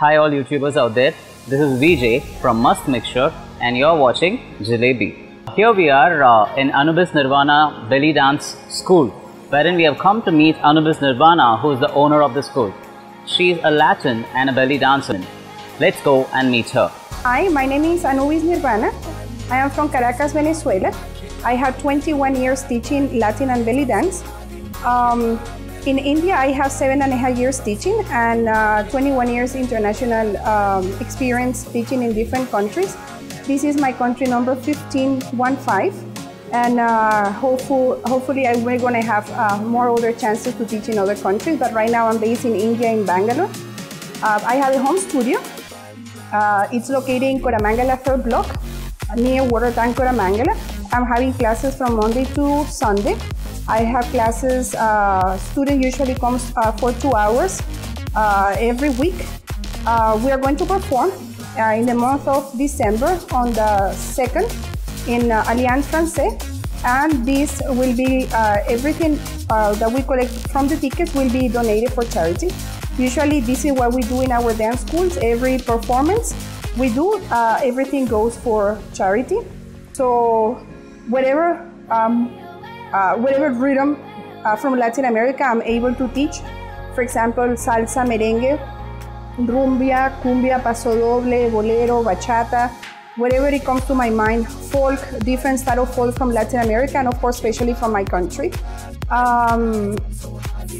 Hi all YouTubers out there, this is VJ from Mast Mixture and you're watching Jilebi. Here we are in Anubis Nirvana Belly Dance School, wherein we have come to meet Anubis Nirvana, who is the owner of the school. She is a Latin and a belly dancer. Let's go and meet her. Hi, my name is Anubis Nirvana. I am from Caracas, Venezuela. I have 21 years teaching Latin and belly dance. In India, I have 7.5 years teaching and 21 years international experience teaching in different countries. This is my country number 15, and hopefully we're going to have more other chances to teach in other countries, but right now I'm based in India, in Bangalore. I have a home studio. It's located in Koramangala 3rd block, near Water Tank Koramangala. I'm having classes from Monday to Sunday. I have classes, student usually comes for 2 hours every week. We are going to perform in the month of December on the 2nd in Alliance Française, and this will be everything that we collect from the tickets will be donated for charity. Usually this is what we do in our dance schools. Every performance we do, everything goes for charity. So whatever rhythm from Latin America I'm able to teach. For example, salsa, merengue, rumbia, cumbia, paso doble, bolero, bachata, whatever it comes to my mind, folk, different style of folk from Latin America, and of course, especially from my country.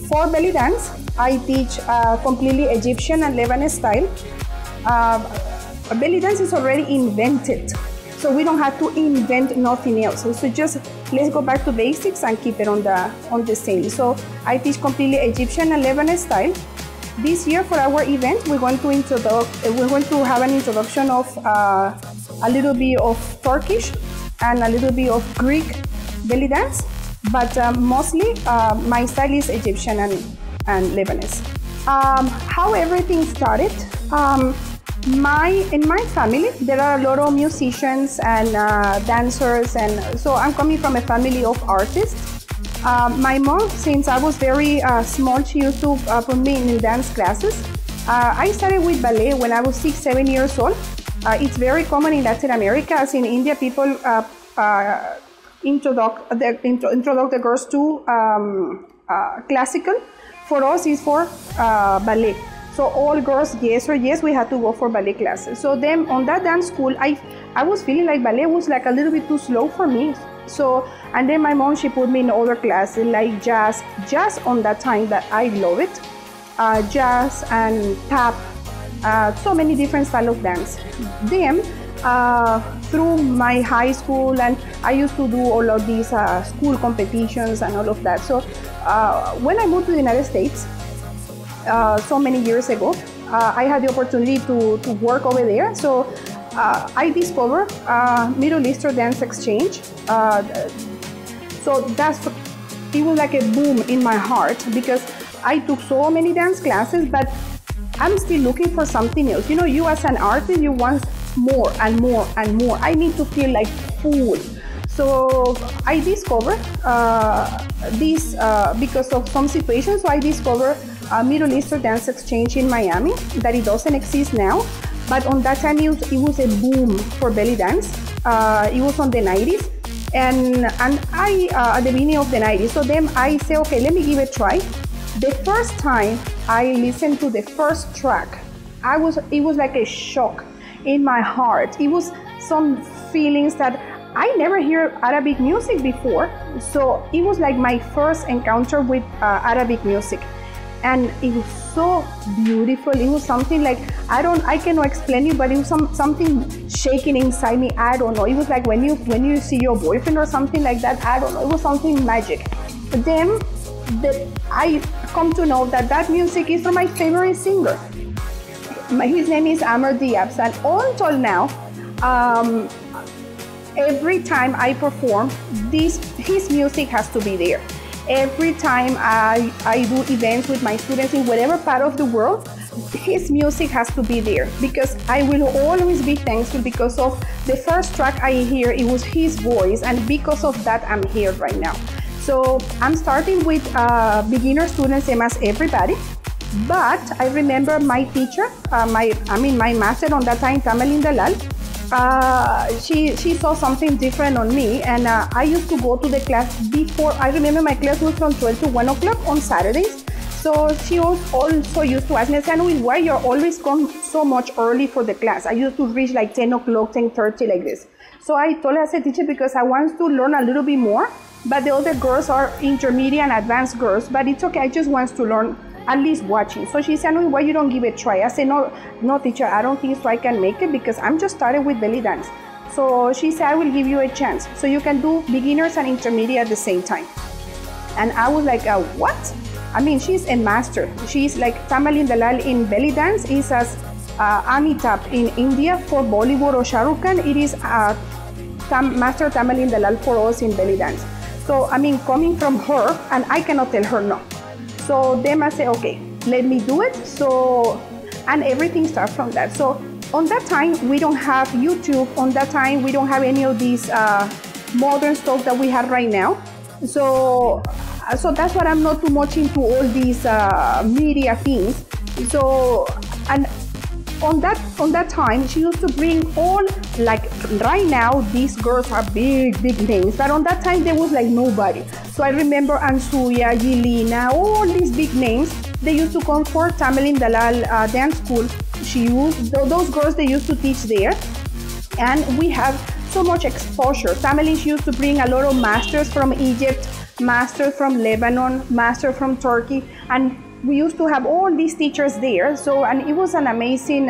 For belly dance, I teach completely Egyptian and Lebanese style. Belly dance is already invented, so we don't have to invent nothing else. So just let's go back to basics and keep it on the same. So I teach completely Egyptian and Lebanese style. This year for our event, we're going to have an introduction of a little bit of Turkish and a little bit of Greek belly dance, but mostly my style is Egyptian and Lebanese. How everything started. In my family, there are a lot of musicians and dancers, and so I'm coming from a family of artists. My mom, since I was very small, she used to put me in dance classes. I started with ballet when I was 6-7 years old. It's very common in Latin America, as in India, people introduce the girls to classical. For us, it's for ballet. So all girls, yes or yes, we had to go for ballet classes. So then on that dance school, I was feeling like ballet was like a little bit too slow for me. So, and then my mom, she put me in other classes like jazz on that time that I love it. Jazz and tap, so many different styles of dance. Then through my high school, and I used to do all of these school competitions and all of that. So when I moved to the United States so many years ago, I had the opportunity to work over there. So I discovered Middle Eastern Dance Exchange. So it was like a boom in my heart, because I took so many dance classes, but I'm still looking for something else. You know, you as an artist, you want more and more and more. I need to feel like full. So I discovered this because of some situations. So I discovered Middle Eastern Dance Exchange in Miami, that it doesn't exist now. But on that time, it was a boom for belly dance. It was on the 90s. And I, at the beginning of the 90s, so then I say, okay, let me give it a try. The first time I listened to the first track, it was like a shock in my heart. It was some feelings that I never hear Arabic music before. So it was like my first encounter with Arabic music. And it was so beautiful. It was something like, I cannot explain it, but it was something shaking inside me. I don't know. It was like when you see your boyfriend or something like that. I don't know. It was something magic. But then I come to know that music is from my favorite singer. His name is Amr Diab. And all until now, every time I perform, his music has to be there. Every time I do events with my students in whatever part of the world, his music has to be there, because I will always be thankful, because of the first track I hear, it was his voice, and because of that I'm here right now. So I'm starting with beginner students, same as everybody. But I remember my teacher, my master on that time, Tamalin Dalal, she saw something different on me, and I used to go to the class before. I remember my class was from 12 to 1 o'clock on Saturdays. So she also used to ask me, Anubis, why you're always come so much early for the class? I used to reach like 10 o'clock, 10:30 like this. So I told her, I said, teacher, because I want to learn a little bit more, but the other girls are intermediate and advanced girls, but it's okay, I just want to learn at least watching. So she said, why you don't give it a try? I said, no teacher, I don't think so I can make it, because I'm just started with belly dance. So she said, I will give you a chance. So you can do beginners and intermediate at the same time. And I was like, what? I mean, she's a master. She's like Tamalin Dalal in belly dance, is as Amitabh in India for Bollywood or Shah Rukh Khan. It is Master Tamalin Dalal for us in belly dance. So, I mean, coming from her, and I cannot tell her no. So then I say, okay, let me do it. So, and everything starts from that. So on that time, we don't have YouTube. On that time, we don't have any of these modern stuff that we have right now. So that's why I'm not too much into all these media things. So, and on that time, she used to bring all, like right now, these girls are big names, but on that time there was like nobody. So I remember Mansour, Elie, all these big names, they used to come for Tamalin Dalal Dance School. She used, those girls, they used to teach there, and we have so much exposure. Tamalin, she used to bring a lot of masters from Egypt, masters from Lebanon, masters from Turkey, and we used to have all these teachers there. So, and it was an amazing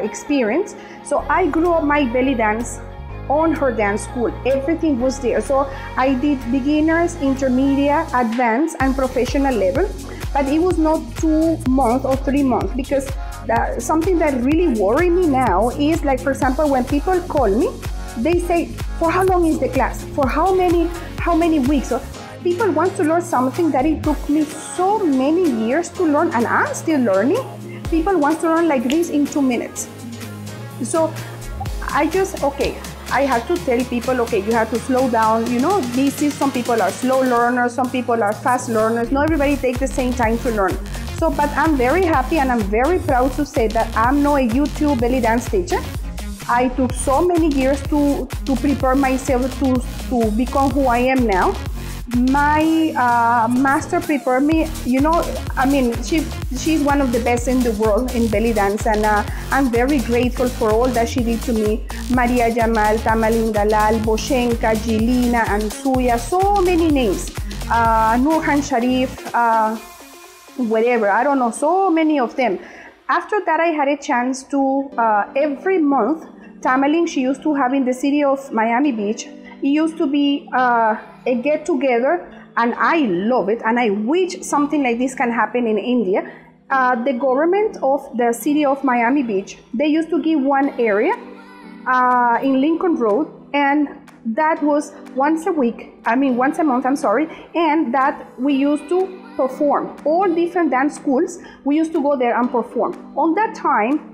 experience. So I grew up my belly dance on her dance school. Everything was there. So I did beginners, intermediate, advanced, and professional level. But it was not 2 months or 3 months, because something that really worries me now is, like, for example, when people call me, they say, for how long is the class? For how many weeks? So people want to learn something that it took me so many years to learn, and I'm still learning. People want to learn like this in 2 minutes. So I just, okay, I have to tell people, okay, you have to slow down. You know, some people are slow learners, some people are fast learners. Not everybody takes the same time to learn. So, but I'm very happy and I'm very proud to say that I'm not a YouTube belly dance teacher. I took so many years to prepare myself to become who I am now. My master prepared me, you know, I mean, she's one of the best in the world in belly dance, and I'm very grateful for all that she did to me. Maria Jamal, Tamalin Dalal, Boshenka, Jilina, and Suya, so many names. Nurhan Sharif, whatever, I don't know, so many of them. After that, I had a chance to, every month, Tamalin, she used to have in the city of Miami Beach, it used to be a get-together, and I love it, and I wish something like this can happen in India. The government of the city of Miami Beach, they used to give one area in Lincoln Road, and that was once a month, I'm sorry, and that we used to perform. All different dance schools, we used to go there and perform. On that time,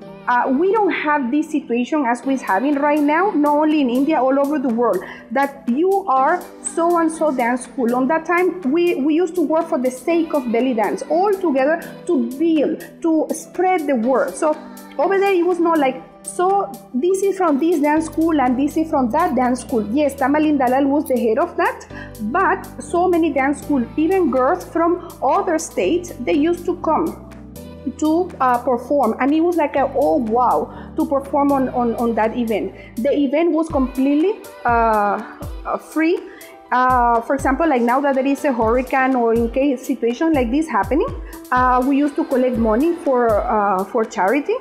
we don't have this situation as we're having right now, not only in India, all over the world, that you are so-and-so dance school. On that time, we used to work for the sake of belly dance, all together to build, to spread the word. So over there, it was not like, so this is from this dance school and this is from that dance school. Yes, Tamalin Dalal was the head of that, but so many dance schools, even girls from other states, they used to come to perform, and it was like a, oh wow, to perform on that event. The event was completely free. For example, like now that there is a hurricane or in case situation like this happening, we used to collect money for charity.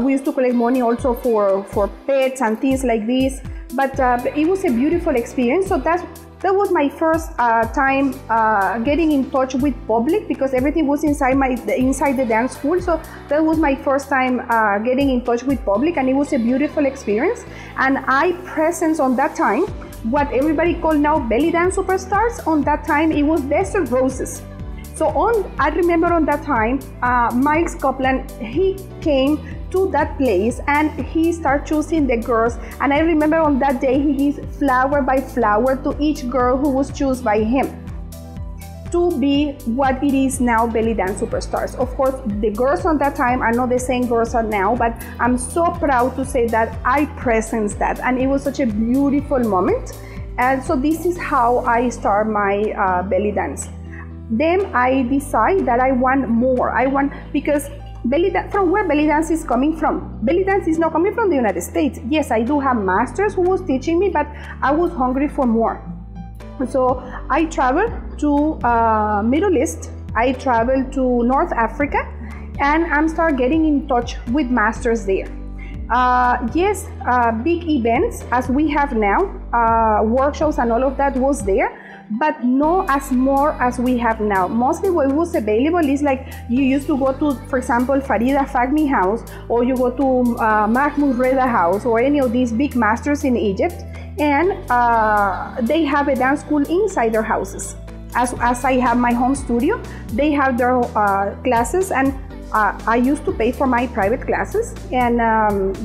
We used to collect money also for pets and things like this. But it was a beautiful experience. So that was my first time getting in touch with public, because everything was inside the dance school. So that was my first time getting in touch with public, and it was a beautiful experience. And I presence on that time what everybody call now belly dance superstars. On that time, it was Desert Roses. So I remember on that time, Mike Copeland, he came to that place and he started choosing the girls. And I remember on that day, he gives flower by flower to each girl who was chosen by him to be what it is now, belly dance superstars. Of course, the girls on that time are not the same girls are now, but I'm so proud to say that I presenced that, and it was such a beautiful moment. And so this is how I start my belly dance. Then I decide that I want more. Because from where belly dance is coming from? Belly dance is not coming from the United States. Yes, I do have masters who was teaching me, but I was hungry for more. So I traveled to Middle East, I traveled to North Africa, and I'm start getting in touch with masters there. Yes, big events as we have now, workshops and all of that was there, but not as more as we have now. Mostly what was available is like you used to go to, for example, Farida Fagmi house, or you go to Mahmoud Reda house, or any of these big masters in Egypt, and they have a dance school inside their houses. As I have my home studio, they have their classes, and I used to pay for my private classes, and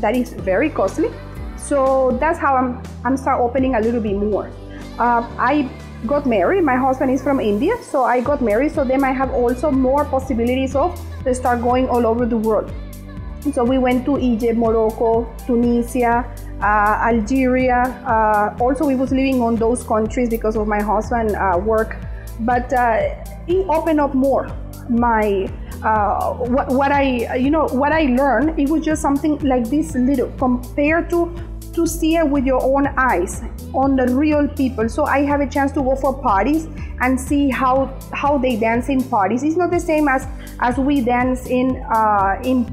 that is very costly. So that's how I'm start opening a little bit more. I got married. My husband is from India, so I got married. So then I have also more possibilities of to start going all over the world. So we went to Egypt, Morocco, Tunisia, Algeria. Also, we was living on those countries because of my husband work. But it opened up more my what I learned. It was just something like this little compared to see it with your own eyes on the real people. So I have a chance to go for parties and see how they dance in parties. It's not the same as we dance in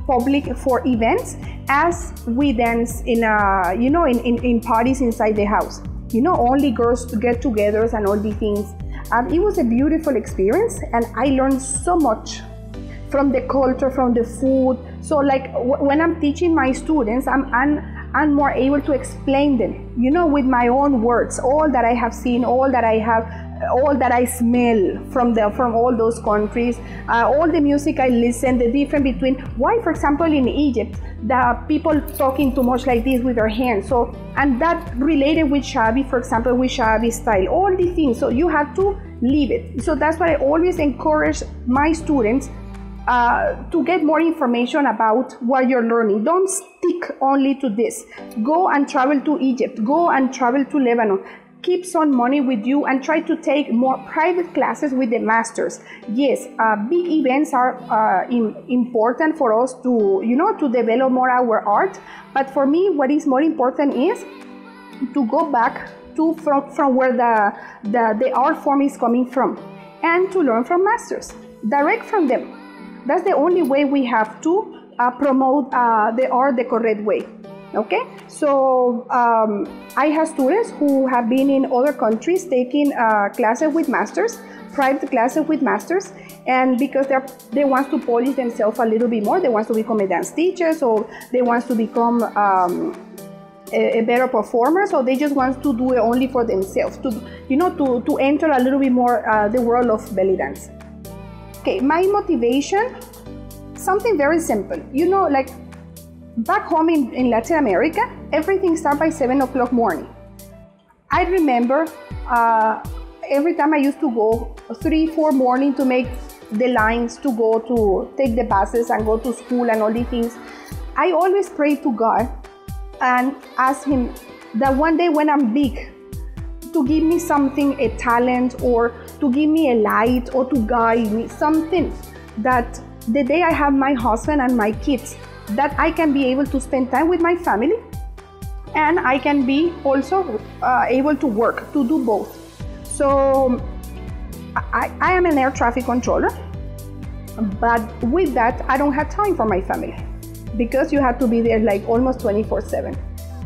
public for events as we dance in in parties inside the house. Only girls to get togethers and all these things. It was a beautiful experience, and I learned so much from the culture, from the food. So like when I'm teaching my students, I'm more able to explain them, with my own words, all that I have seen, all that I smell from all those countries, all the music I listen, the difference between why, for example, in Egypt, the people talking too much like this with their hands. So, and that related with Shadi, for example, with Shadi style, all these things. So you have to live it. So that's why I always encourage my students to get more information about what you're learning. Don't stick only to this. Go and travel to Egypt. Go and travel to Lebanon. keep some money with you and try to take more private classes with the masters. Yes, big events are important for us to, to develop more our art. But for me, what is more important is to go back to from where the art form is coming from, and to learn from masters, direct from them. That's the only way we have to promote the art the correct way. Okay, so I have students who have been in other countries taking classes with masters, private classes with masters, and because they want to polish themselves a little bit more, they want to become a dance teacher, so they want to become a better performer, so they just want to do it only for themselves, to enter a little bit more the world of belly dance. Okay, my motivation, something very simple, like back home in Latin America, everything starts by 7 o'clock morning. I remember every time I used to go 3-4 morning to make the lines to go to take the buses and go to school and all these things. I always pray to God and ask him that one day when I'm big, to give me something, a talent, or to give me a light, or to guide me, something that the day I have my husband and my kids, that I can be able to spend time with my family, and I can be also able to work, to do both. So I am an air traffic controller, but with that I don't have time for my family, because you have to be there like almost 24/7.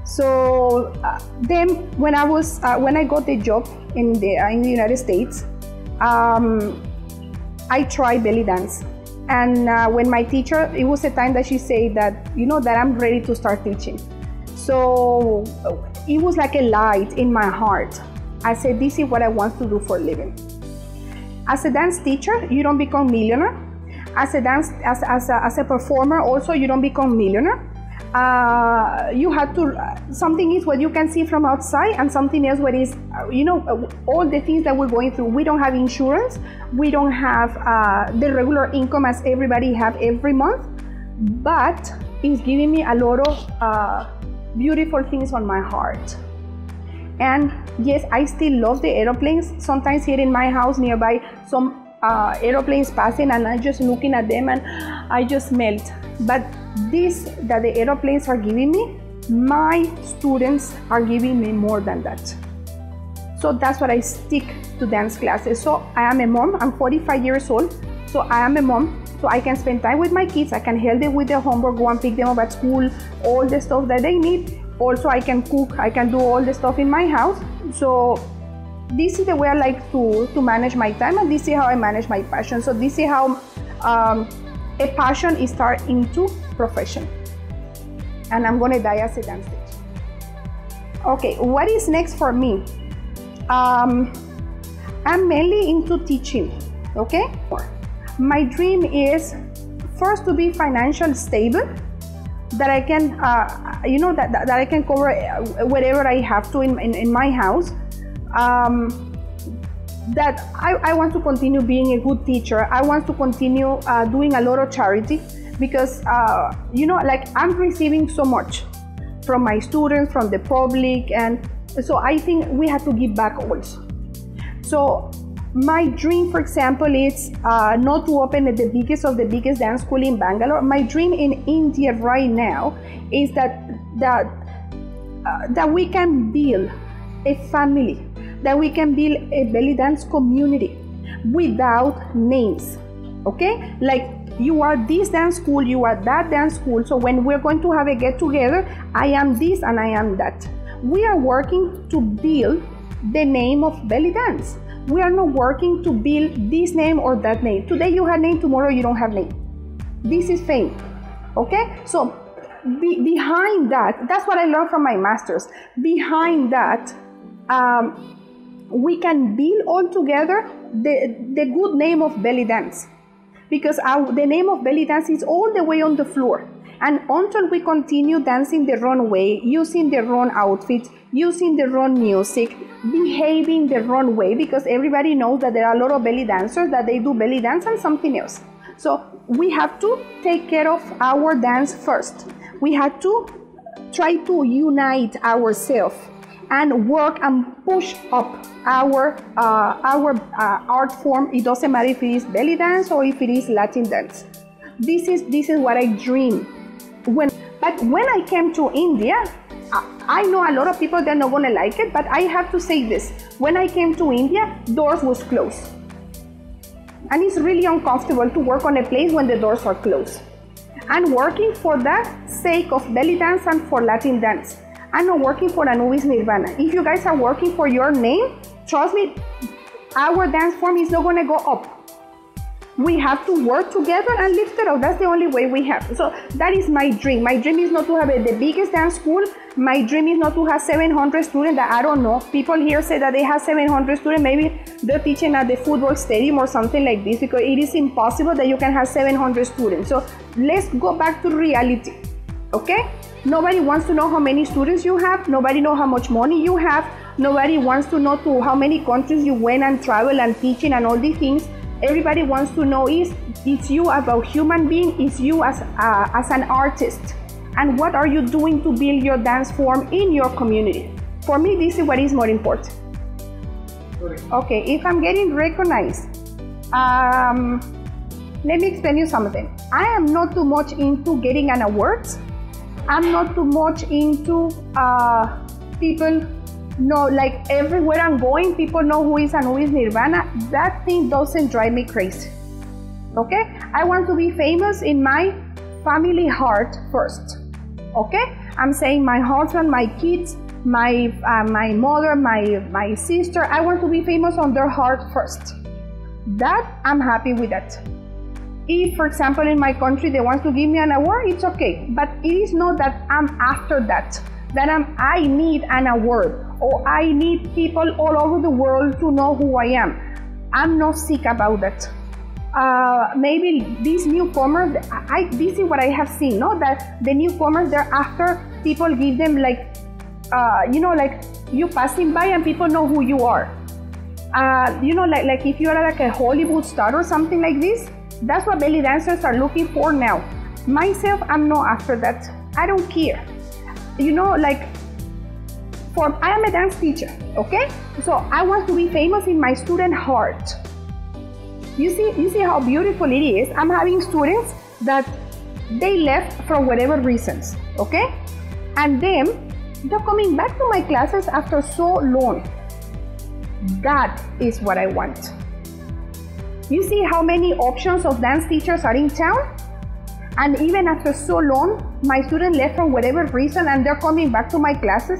So then when I got the job in the United States, I tried belly dance. And when my teacher, it was a time that she said that, that I'm ready to start teaching. So it was like a light in my heart. I said, this is what I want to do for a living. As a dance teacher, you don't become millionaire. As a performer also, you don't become millionaire. You have to, something is what you can see from outside, and something else what is, all the things that we're going through. We don't have insurance, we don't have the regular income as everybody have every month, but it's giving me a lot of beautiful things on my heart. And yes, I still love the aeroplanes. Sometimes here in my house nearby, some aeroplanes passing, and I'm just looking at them and I just melt. But this that the aeroplanes are giving me, my students are giving me more than that. So that's why I stick to dance classes. So I am a mom, I'm 45 years old, so I am a mom, so I can spend time with my kids, I can help them with their homework, go and pick them up at school, all the stuff that they need. Also I can cook, I can do all the stuff in my house. So this is the way I like to manage my time, and this is how I manage my passion. So this is how a passion is turned into profession, and I'm gonna die as a dance teacher. Okay, what is next for me? I'm mainly into teaching. Okay, my dream is first to be financially stable, that I can, that I can cover whatever I have to in my house. That I want to continue being a good teacher. I want to continue doing a lot of charity, because like I'm receiving so much from my students, from the public, and so I think we have to give back also. So my dream, for example, is not to open the biggest of the biggest dance school in Bangalore. My dream in India right now is that we can build a family, that we can build a belly dance community without names. Okay, like you are this dance school, you are that dance school, so when we're going to have a get together, I am this and I am that. We are working to build the name of belly dance. We are not working to build this name or that name. Today you have name, tomorrow you don't have name. This is fame. Okay, so behind that, that's what I learned from my masters. Behind that, we can build all together the good name of belly dance, because the name of belly dance is all the way on the floor. And until we continue dancing the wrong way, using the wrong outfits, using the wrong music, behaving the wrong way, because everybody knows that there are a lot of belly dancers that they do belly dance and something else. So we have to take care of our dance first. We have to try to unite ourselves and work and push up our art form. It doesn't matter if it is belly dance or if it is Latin dance. This is what I dream. But when I came to India, I know a lot of people, they're not gonna like it, but I have to say this. When I came to India, doors was closed. And it's really uncomfortable to work on a place when the doors are closed. I'm working for the sake of belly dance and for Latin dance. I'm not working for Anubis Nirvana. If you guys are working for your name, trust me, our dance form is not gonna go up. We have to work together and lift it up. That's the only way we have. So that is my dream. My dream is not to have the biggest dance school. My dream is not to have 700 students that I don't know. People here say that they have 700 students. Maybe they're teaching at the football stadium or something like this, because it is impossible that you can have 700 students. So let's go back to reality, okay? Nobody wants to know how many students you have. Nobody knows how much money you have. Nobody wants to know to how many countries you went and travel and teaching and all these things. Everybody wants to know is it's you about human being, it's you as an artist, and what are you doing to build your dance form in your community. For me, this is what is more important. Okay, if I'm getting recognized, let me explain you something. I am not too much into getting an award. I'm not too much into people know, like everywhere I'm going, people know who is Anubis Nirvana. That thing doesn't drive me crazy. Okay? I want to be famous in my family heart first. Okay? I'm saying my husband, my kids, my mother, my sister. I want to be famous on their heart first. That I'm happy with that. If, for example, in my country they want to give me an award, it's okay. But it is not that I'm after that. That I need an award, or I need people all over the world to know who I am. I'm not sick about that. Maybe these newcomers, this is what I have seen, no? That the newcomers, they're after people give them like, like you passing by and people know who you are. Like if you are like a Hollywood star or something like this, that's what belly dancers are looking for now. Myself, I'm not after that. I don't care. I am a dance teacher, okay? So I want to be famous in my student heart. You see how beautiful it is. I'm having students that they left for whatever reasons, okay? And then they're coming back to my classes after so long. That is what I want. You see how many options of dance teachers are in town? And even after so long, my students left for whatever reason and they're coming back to my classes.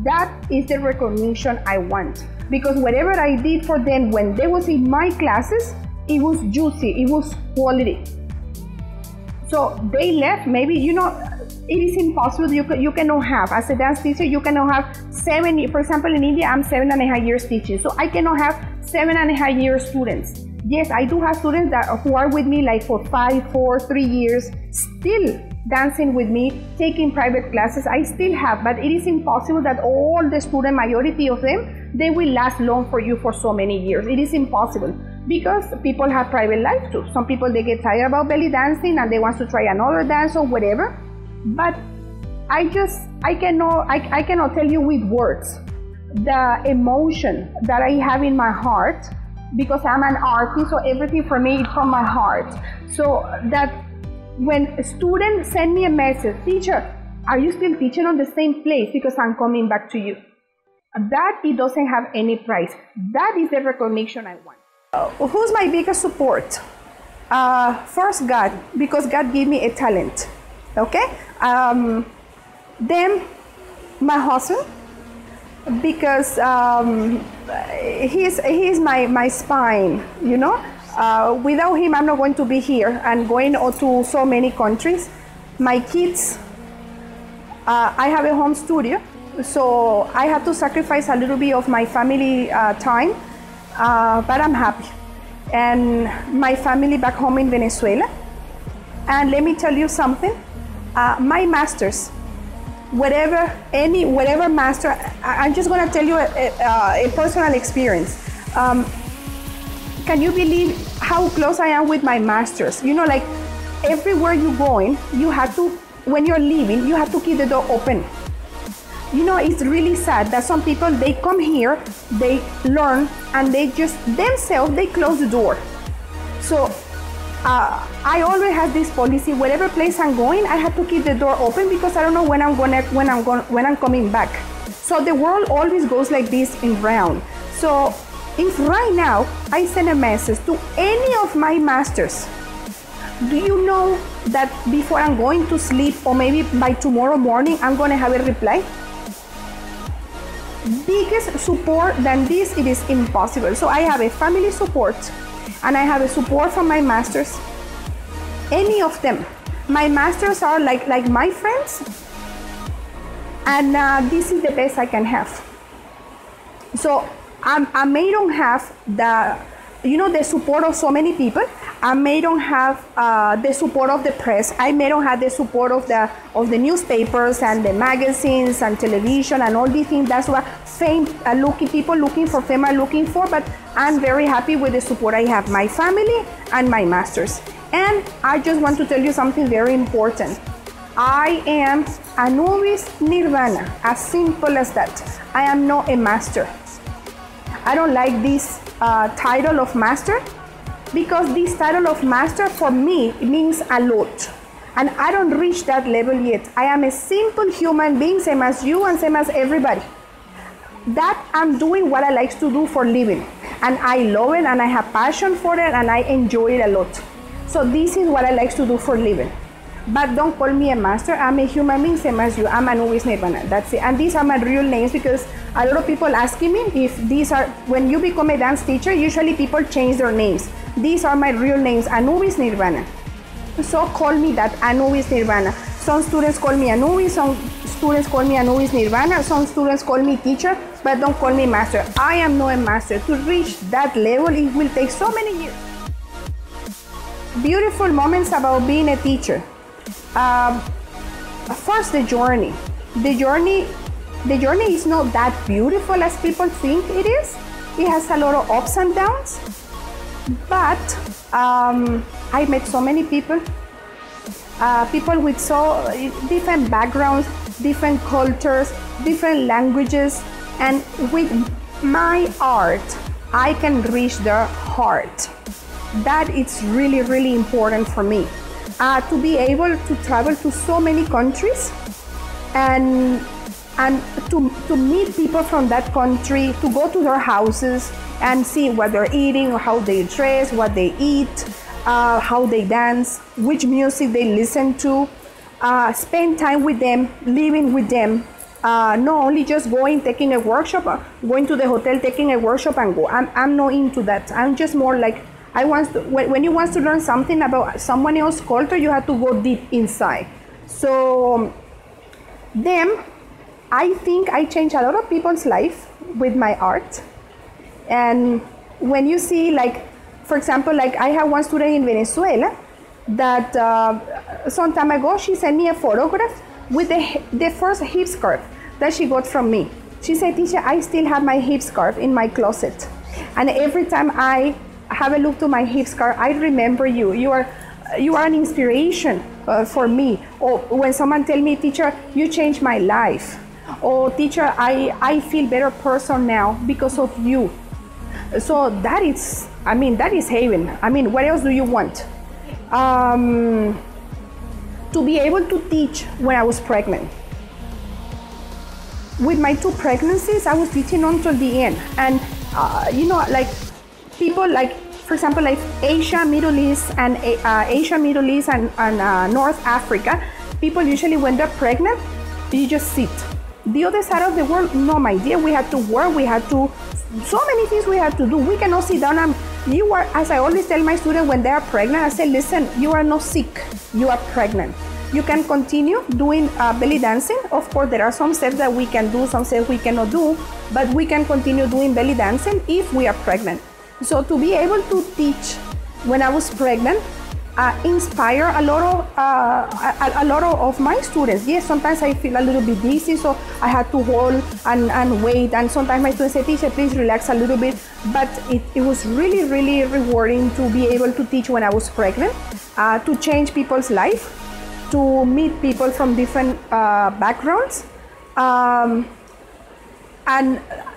That is the recognition I want. Because whatever I did for them when they was in my classes, it was juicy, it was quality. So they left, maybe, it is impossible. You cannot have, as a dance teacher, you cannot have for example, in India, I'm 7.5 years teaching. So I cannot have 7.5 years students. Yes, I do have students who are with me like for 5, 4, 3 years, still dancing with me, taking private classes. I still have, but it is impossible that all the student, majority of them, they will last long for you for so many years. It is impossible because people have private life too. Some people, they get tired about belly dancing and they want to try another dance or whatever. But I cannot tell you with words the emotion that I have in my heart, because I'm an artist, so everything for me is from my heart. So that when a student send me a message, teacher, are you still teaching on the same place because I'm coming back to you? That it doesn't have any price. That is the recognition I want. Who's my biggest support? First, God, because God gave me a talent. Okay? Then my husband, because he's my spine, without him I'm not going to be here and going to so many countries. My kids, I have a home studio, so I have to sacrifice a little bit of my family time, but I'm happy. And my family back home in Venezuela. And let me tell you something, my masters, whatever master, I'm just going to tell you a personal experience. Can you believe how close I am with my masters? Like everywhere you're going, you have to, when you're leaving, you have to keep the door open. you know, it's really sad that some people, they come here, they learn, and they just themselves, they close the door. So I always have this policy, whatever place I'm going, I have to keep the door open because I don't know when I'm coming back. So the world always goes like this in round. So if right now I send a message to any of my masters, do you know that before I'm going to sleep, or maybe by tomorrow morning, I'm going to have a reply? Biggest support than this, it is impossible. So I have a family support, and I have a support from my masters. Any of them. My masters are like my friends, and this is the best I can have. So I may don't have the support of so many people. I may don't have the support of the press. I may don't have the support of the newspapers and the magazines and television and all these things. That's what people looking for fame are looking for. But I'm very happy with the support I have, my family and my masters. And I just want to tell you something very important. I am Anubis Nirvana, as simple as that. I am not a master. I don't like this title of master, because this title of master for me means a lot, and I don't reach that level yet. I am a simple human being, same as you and same as everybody. That I'm doing what I like to do for living, and I love it, and I have passion for it, and I enjoy it a lot. So this is what I like to do for living. But don't call me a master. I'm a human being, same as you. I'm Anubis Nirvana. That's it. And these are my real names, because a lot of people asking me if these are, when you become a dance teacher, usually people change their names. These are my real names, Anubis Nirvana. So call me that, Anubis Nirvana. Some students call me Anubis, some students call me Anubis Nirvana, some students call me teacher, but don't call me master. I am not a master. To reach that level, it will take so many years. Beautiful moments about being a teacher. First, the journey. The journey is not that beautiful as people think it is. It has a lot of ups and downs. But I met so many people, people with so different backgrounds, different cultures, different languages, and with my art, I can reach their heart. That is really, really important for me. To be able to travel to so many countries and to meet people from that country, to go to their houses and see what they're eating, how they dress, what they eat, how they dance, which music they listen to, spend time with them, living with them, not only just going, taking a workshop, going to the hotel, taking a workshop and go. I'm not into that. I'm just more like, I want to, when you want to learn something about someone else's culture, you have to go deep inside. So them, I think I changed a lot of people's life with my art. And when you see, like, for example, like I have one student in Venezuela that some time ago, she sent me a photograph with the first hip scarf that she got from me. She said, "Teacher, I still have my hip scarf in my closet. And every time I have a look to my hip scarf, I remember you. You are an inspiration for me." Or when someone tell me, "Teacher, you changed my life." Or, "Teacher, I feel better person now because of you." So that is, I mean, that is heaven. I mean, what else do you want? To be able to teach when I was pregnant. With my 2 pregnancies, I was teaching until the end. And, you know, like people like, for example, like Asia, Middle East, and North Africa, people usually when they're pregnant, you just sit. The other side of the world, no, my dear, we had to work, we had to, so many things we had to do. We cannot sit down and, you are, as I always tell my students when they are pregnant, I say, listen, you are not sick, you are pregnant. You can continue doing belly dancing. Of course, there are some steps that we can do, some steps we cannot do, but we can continue doing belly dancing if we are pregnant. So to be able to teach when I was pregnant, inspire a lot of my students. Yes, sometimes I feel a little bit dizzy, so I had to hold and wait. And sometimes my students say, "Teacher, please relax a little bit." But it was really, really rewarding to be able to teach when I was pregnant, to change people's life, to meet people from different backgrounds, And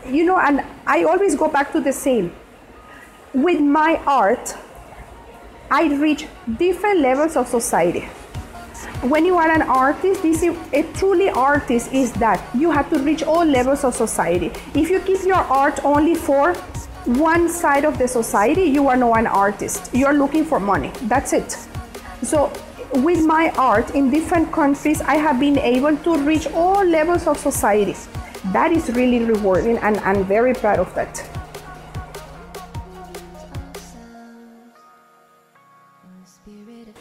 you know, and I always go back to the same. With my art, I reach different levels of society. When you are an artist, a truly artist is that you have to reach all levels of society. If you keep your art only for one side of the society, you are not an artist. You are looking for money. That's it. So with my art in different countries, I have been able to reach all levels of society. That is really rewarding, and I'm very proud of that.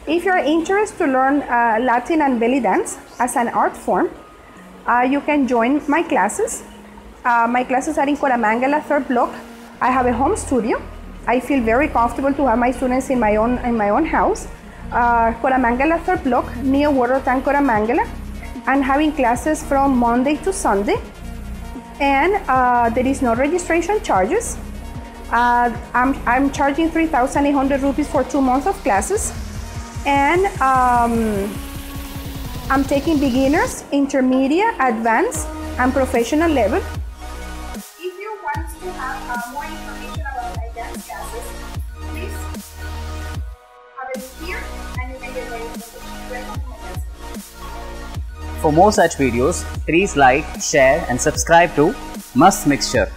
If you're interested to learn Latin and belly dance as an art form, you can join my classes. My classes are in Koramangala, 3rd block. I have a home studio. I feel very comfortable to have my students in my own house. Koramangala, 3rd block, near Water Tank, Koramangala. I'm having classes from Monday to Sunday, and there is no registration charges. I'm charging 3,800 rupees for 2 months of classes. And I'm taking beginners, intermediate, advanced, and professional level. If you want to have more information about my dance classes, please have a look here and you can get more information. For more such videos, please like, share and subscribe to Mast Mixture.